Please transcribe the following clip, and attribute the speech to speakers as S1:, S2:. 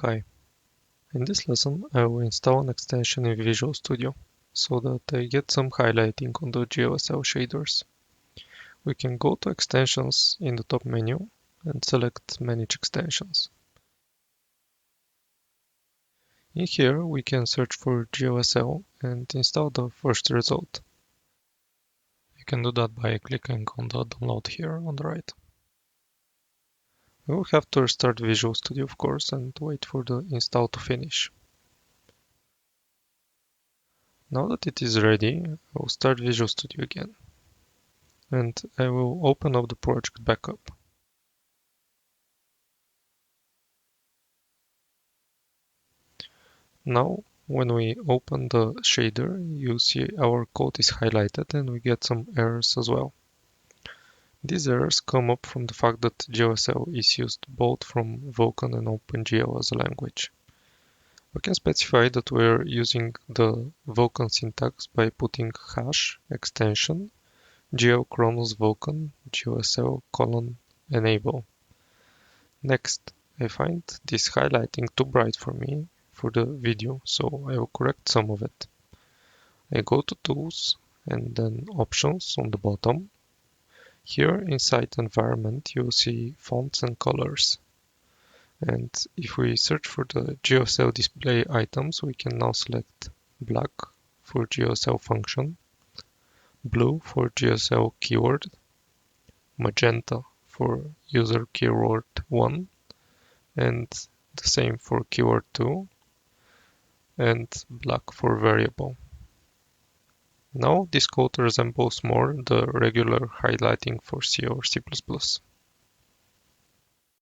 S1: Hi, in this lesson I will install an extension in Visual Studio so that I get some highlighting on the GLSL shaders. We can go to Extensions in the top menu and select Manage Extensions. In here we can search for GLSL and install the first result. You can do that by clicking on the download here on the right. We will have to restart Visual Studio of course and wait for the install to finish. Now that it is ready, I will start Visual Studio again. And I will open up the project backup. Now, when we open the shader, you see our code is highlighted and we get some errors as well. These errors come up from the fact that GLSL is used both from Vulkan and OpenGL as a language. We can specify that we're using the Vulkan syntax by putting hash extension gl Kronos Vulkan GLSL :enable. Next, I find this highlighting too bright for me for the video, so I will correct some of it. I go to Tools and then Options on the bottom. Here inside Environment you will see Fonts and Colors. And if we search for the GLSL display items, we can now select black for GLSL function, blue for GLSL keyword, magenta for user keyword 1, and the same for keyword 2, and black for variable. Now this code resembles more the regular highlighting for C or C++.